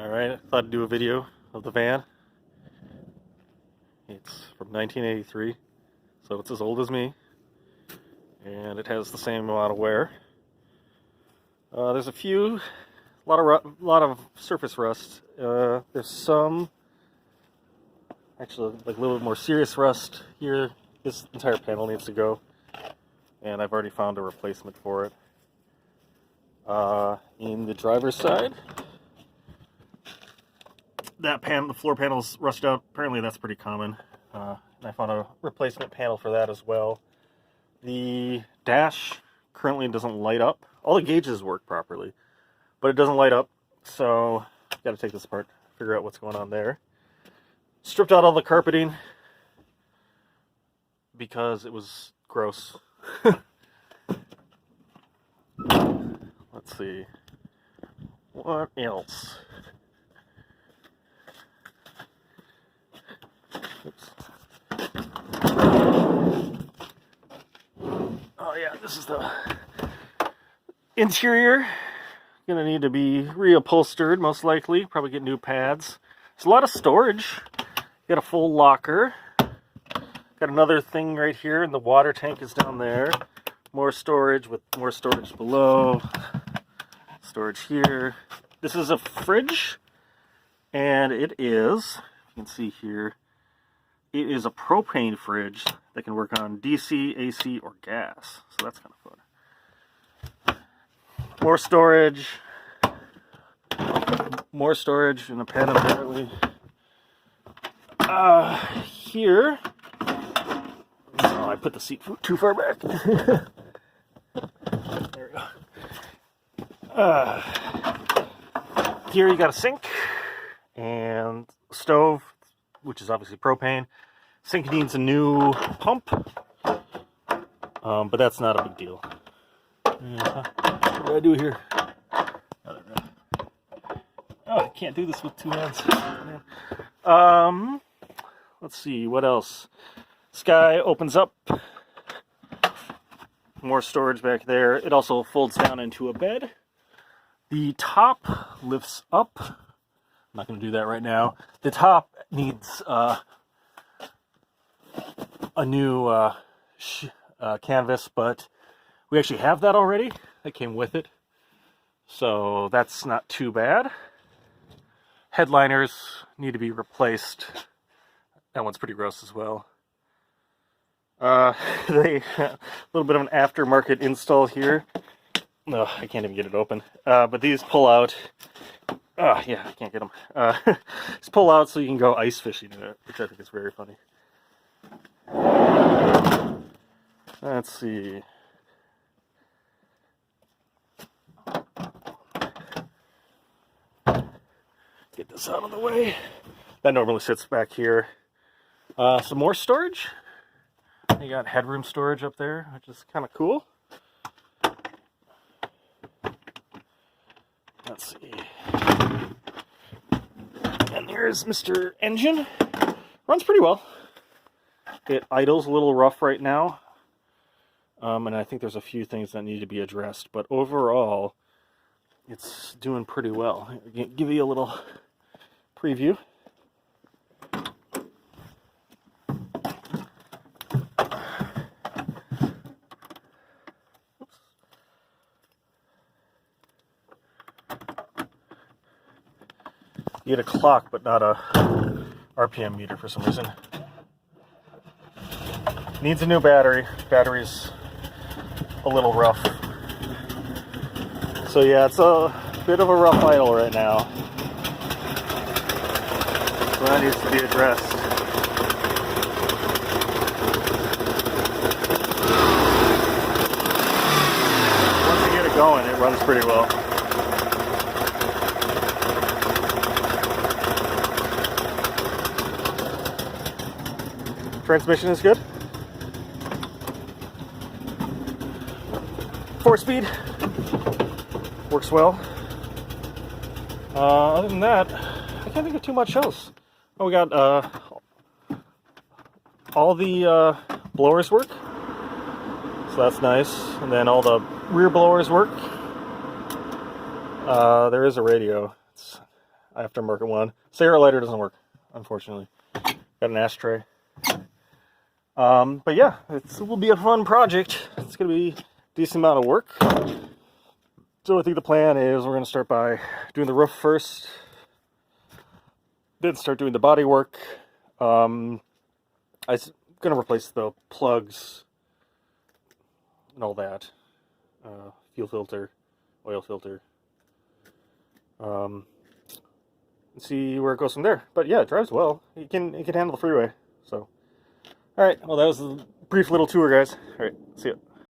Alright, I thought I'd do a video of the van. It's from 1983, so it's as old as me, and it has the same amount of wear. There's a lot of surface rust. There's some, actually, like a little bit more serious rust here. This entire panel needs to go, and I've already found a replacement for it. In the driver's side, the floor panel's rusted out. Apparently that's pretty common. I found a replacement panel for that as well. The dash currently doesn't light up. All the gauges work properly, but it doesn't light up, so I've got to take this apart, figure out what's going on there. Stripped out all the carpeting because it was gross. Let's see. What else? Oops. Oh yeah, this is the interior. Gonna need to be reupholstered, most likely. Probably get new pads. There's a lot of storage. Got a full locker. Got another thing right here, and the water tank is down there. More storage with more storage below. Storage here. This is a fridge, and it is, you can see here, it is a propane fridge that can work on DC, AC, or gas. So that's kind of fun. More storage. More storage in the pen apparently. Here. Oh, I put the seat too far back. There we go. Here you got a sink and stove, which is obviously propane. Sink needs a new pump, but that's not a big deal. What do I do here? Oh, I can't do this with two hands. Let's see, what else? Sky opens up. More storage back there. It also folds down into a bed. The top lifts up. I'm not going to do that right now. The top needs a new canvas, but we actually have that already. That came with it. So that's not too bad. Headliners need to be replaced. That one's pretty gross as well. A little bit of an aftermarket install here. No, I can't even get it open. But these pull out. Yeah, I can't get them. Just pull out so you can go ice fishing in it, which I think is very funny. Let's see. Get this out of the way. That normally sits back here. Some more storage. You got headroom storage up there, which is kind of cool. Let's see. And here's Mr. Engine. Runs pretty well. It idles a little rough right now. And I think there's a few things that need to be addressed. But overall, it's doing pretty well. I'll give you a little preview. You get a clock, but not a RPM meter for some reason. Needs a new battery. Battery's a little rough. So yeah, it's a bit of a rough idle right now. So that needs to be addressed. Once you get it going, it runs pretty well. Transmission is good. 4-speed. Works well. Other than that, I can't think of too much else. Oh, we got all the blowers work. So that's nice. And then all the rear blowers work. There is a radio. aftermarket one. Cigarette lighter doesn't work, unfortunately. Got an ashtray. But yeah, it will be a fun project. It's going to be a decent amount of work. So I think the plan is we're going to start by doing the roof first, then start doing the body work. I'm going to replace the plugs and all that. Fuel filter, oil filter. And see where it goes from there. But yeah, it drives well. It can handle the freeway. So, all right. Well, that was a brief little tour, guys. All right. See ya.